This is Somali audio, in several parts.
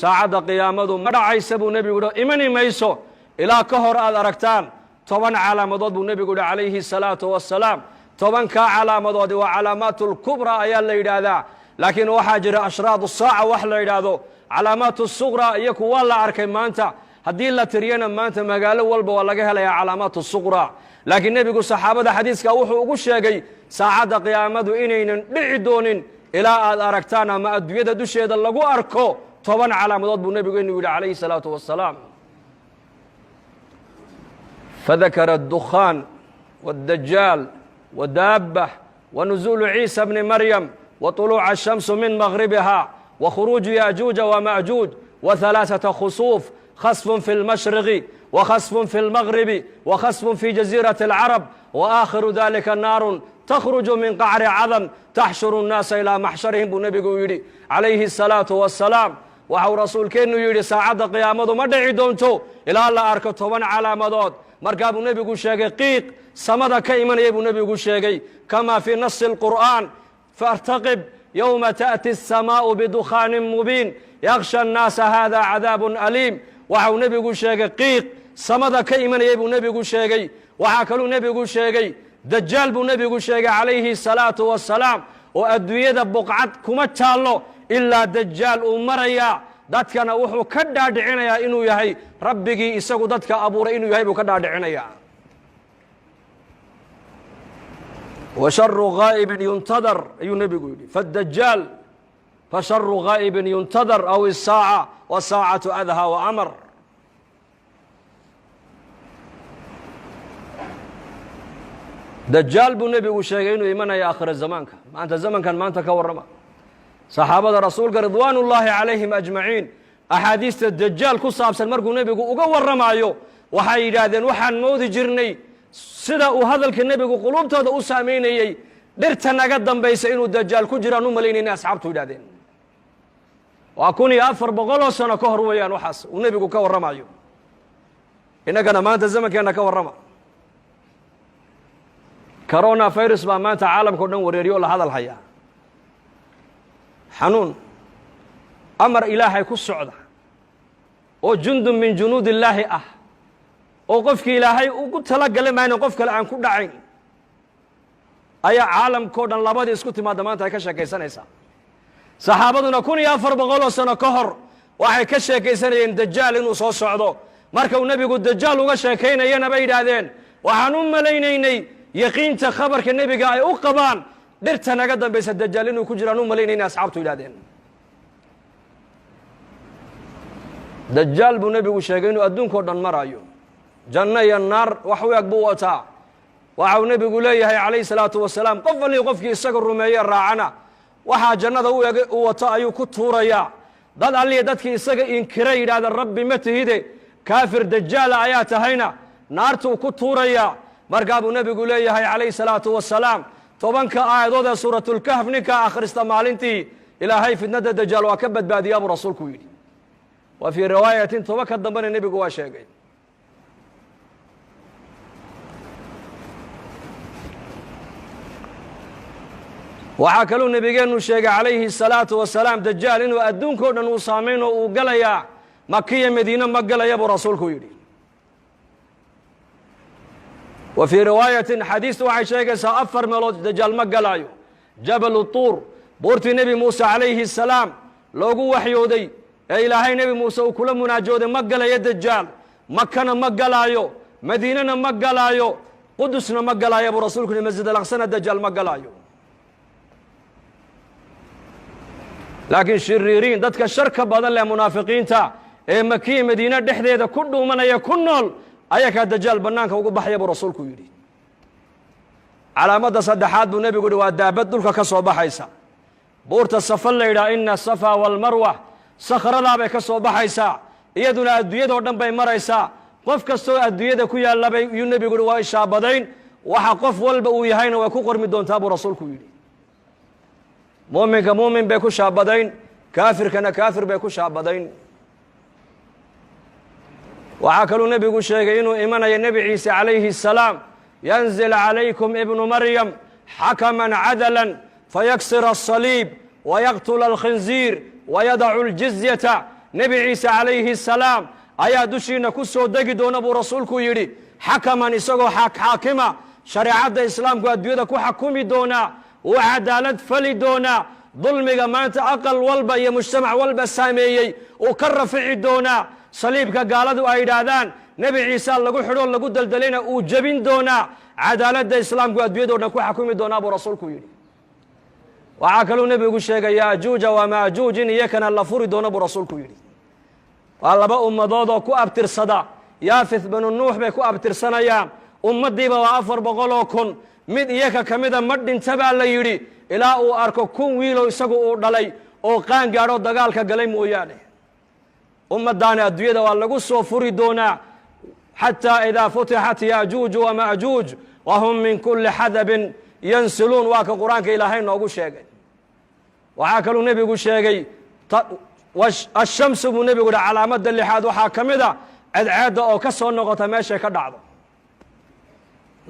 saacada qiyaamadu ma dhacaysa buu nebigu yidhi imani mayso ilaa ka hor aad aragtaan 10 calaamadood buu nebigu yidhi calayhi salaatu wassalaam 10kaa calaamadoodi waa calaamaatul kubra ayaa la yidhaahdaa laakiin waxaa jira ashraadu saaca wax la yidhaahdo calaamaatu suqra iyo kuwa la arkay maanta haddii la tiriyana maanta magaalo walba waa laga helayaa calaamaatu suqra laakiin nebigu saxaabada xadiiska wuxuu ugu sheegay saacadda qiyaamadu inaynan dhici doonin ilaa aad aragtaan ama adduunyada dusheeda lagu arko 10 calaamadood buu nebigu inuu yidhi calayhi salaatu wassalaam fadakara addukhaan والدجال ودابة ونزول عيسى بن مريم وطلوع الشمس من مغربها وخروج يأجوج ومأجوج وثلاثة خسوف خسف في المشرق وخسف في المغرب وخسف في جزيرة العرب وآخر ذلك النار تخرج من قعر عظم تحشر الناس إلى محشرهم بنبي يري عليه الصلاة والسلام وحو رسول كأنه يري ساعد قيامة ما دعي دونتو إلى الله أركته من علامات مركب النبي شاقي قيق سمد كيمن يبو نبي شاقي كما في نص القرآن فارتقب يوم تأتي السماء بدخان مبين يغشى الناس هذا عذاب أليم وحو نبي شاقي قيق سمد كيمن يبو نبي شاقي وحاكلو نبي شاقي دجال بو نبي شاقي عليه الصلاة والسلام وأدوية بقعد كما تشالو إلا دجال أمريا dadkana wuxuu ka dhaadhicinayaa inuu yahay rabbigii isagu dadka abuuray inuu yahay buu ka dhaadhicinayaa wa sharru ghaa'ibin yuntadar ayuu nebigu yidhi faddajaal fa sharru ghaa'ibin yuntadar aw isaaca wa saacatu adha wa amar dajaal buu nebigu sheegay inuu imanaya aakhira zamaanka maanta zamankan maanta ka warrama saxaabada rasuulka ridwaanullaahi calayhim ajmaciin axaadiista dajaal ku saabsan markuu nebigu uga warramaayo waxay yidhaahdeen waxaan moodi jirnay sida uu hadalka nebigu quluubtooda u saamaynayey dhirta naga dambaysa inuu dajaal ku jiraan u malaynayna asxaabtu yidhahdeen waa 1400 sano ka hor weeyaan waxaas uu nebigu ka warramaayo innagana maanta zamankeenna ka warrama corona virus baa maanta caalamka o dhan wareeriyo la hadal hayaa xanuun amar ilaahay ku socda oo jundun min junuud illaahi ah oo qofkii ilaahay ugu talagalay maayna qof kale aan ku dhacayn ayaa caalamkao dhan labadii isku timaadda maanta ay ka sheekaysanaysaa saxaabaduna 1400 sano ka hor waxay ka sheekaysanayeen dajaal inuu soo socdo marka uu nebigu dajaal uga sheekaynayana bay yidhaahdeen waxaan u malaynaynay yaqiinta khabarka nebiga ay u qabaan dhirta naga dambaysa dajaal inuu ku jiraan u malaynayna asxaabtu yidhahdeen dajaal buu nebigu sheegay inuu adduunkao dhan maraayo janno iyo naar wax u eg buu wataa waxa uu nebigu leeyahay calayhi salaatu wasalaam qof walii qofkii isaga rumeeye raacana waxaa jannada u eg u wato ayuu ku tuurayaa dad alliya dadkii isaga inkira yidhaahda rabbi ma tihide kaafir dajaala ayaa tahayna naartuu ku tuurayaa markaa buu nebigu leeyahay calayhi salaatu wasalaam 10 aayadood ee suuratulkahf ninka akhrista maalintii ilaahay fitnada dajaal waa ka badbaadiyaa buu rasuulku yidhi wa fii riwaayatin 10 ka dambena nebigu waa sheegay waxaa kaluu nebigeennu sheegay calayhi salaatu wasalaam dajaal inuu adduunkao dhan uu saamayn oo uu galayaa makiya madiine ma galaya buu rasuulku yidhi wa fii riwaayatin xadiistu waxay sheegaysaa 4 meelood dajaal ma galaayo jabalu tuur buurtii nebi muuse calayhi salaam loogu waxyooday ee ilaahay nebi muuse uu kula munaajooday ma galayo dajaal makana ma galaayo madiinana ma galaayo qudusna ma galaayo buu rasuulku yidhi masjid alaqsana dajaal ma galaayo laakiin shiriiriin dadka sharka badan leh munaafiqiinta ee makiya madiina dhexdeeda ku dhuumanaya ku nool ayakaa dajaal bannaanka ugu baxaya buu rasuulku yidhi calaamadda saddexaad buu nebigu yidhi waa daabad dhulka ka soo baxaysa buurta safa la yidhaha ina asafa waalmarwa sakhradaabay ka soo baxaysaa iyaduna adduunyadoo dhan bay maraysaa qof kastoo adduunyada ku yaallabay yuu nebigu yidhi waa ishaabadayn waxa qof walba uu yahayna way ku qormi doontaa buu rasuulku yidhi muuminka muumin bay ku shaabadayn kaafirkana kaafir bay ku shaabadayn waxaa kaluu nebigu sheegay inuu imanayo nebi ciise calayhi الsalaam yanzil calaykum ibnu maryam xakaman cadalan fayaksira الصaliib wayaqtula alkhinziir wayadacu aljizyata nebi ciise calayhi الsalaam ayaa dushiina ku soo degi doona buu rasuulku yidhi xakaman isagoo xaakima shareecadda islaamku adduunyada ku xakumi doonaa uu cadaalad fali doonaa dulmiga maanta aqal walba iyo mujtamac walba saameeyey uu ka rafici doonaa saliibka gaaladu ay yidhaahdaan nebi ciise lagu xidho lagu daldalayna uu jebin doonaa cadaaladda islaamku adduunyado dhan ku xakumi doonaa buu rasuulku yidhi waxaa kaluu nebigu sheegay yaajuuja wamaajuuj in iyakana la furi doono buu rasuulku yidhi waa laba ummadood oo ku abtirsada yaafith banu nuux bay ku abtirsanayaan ummaddiiba waa 400,000 mid iyaka ka mida ma dhinta baa la yidhi ilaa uu arko 1,000 wiilow isagu uu dhalay oo qaan gaadho dagaalka galay mooyaane ummaddaani adduunyada waa lagu soo furi doonaa xataa idaa futixat yaajuuj wamaajuuj wahum min kulli xadabin yansiluun waa ka qur-aanka ilaahay noogu sheegay waxaa kaluu nebigu sheegay ashamsu buu nebigu yihi calaamadda lixaad waxaa ka mid a cadceedda oo ka soo noqota meeshay ka dhacdo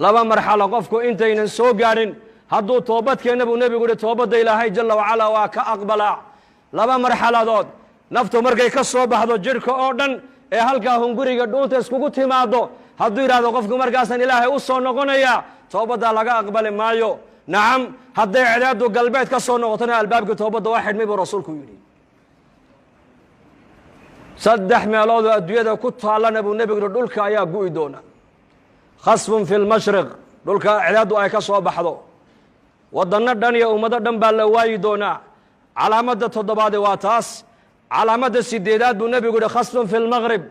laba marxalo qofku intaynan soo gaadhin hadduu toobadkeenna buu nebigu yihi toobadda ilaahay jalla wacalaa waa ka aqbalaa laba marxaladood naftu markay ka soo baxdo jidhka oo dhan ee halkaa hunguriga dhuunta iskugu timaado hadduu yidhahdo qofku markaasaan ilaahay u soo noqonayaa toobaddaa laga aqbali maayo nacam hadday cadceeddu galbeed ka soo noqotona albaabkii toobadda waa xidhmay buu rasuulku yidhi 3 meeloodoo adduunyada ku taallana buu nebigu yihi dhulka ayaa gu'i doona khasfun fi lmashriq dhulka cadceeddu ay ka soo baxdo waddanno dhan iyo ummado dhan baa la waayi doonaa calaamadda 7aad waa taas calaamadda 8aad buu nebigu yihi khasfun fi lmaqrib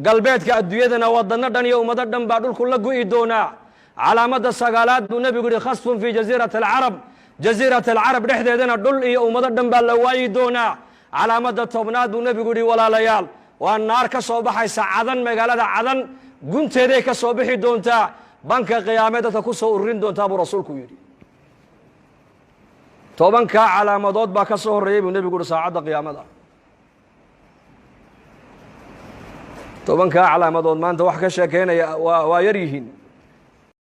galbeedka adduunyadana waddanno dhan iyo ummado dhan baa dhulku la gu'i doonaa calaamadda 9aad buu nebigu yihi khasfun fi jasiirati alcarab jasiirati alcarab dhexdeedana dhul iyo ummado dhan baa la waayi doonaa calaamadda 10aad buu nebigu yihi walaalayaal waa naar ka soo baxaysa cadan magaalada cadan gunteeday ka soo bixi doontaa banka qiyaamee dadka ku soo ururin doontaa buu rasuulku yidhi 10kaa calaamadood baa ka soo horreeyey buu nebigu yihi saacadda qiyaamada 10kaa calaamadood maanta wax ka sheekeynaya waa yar yihiin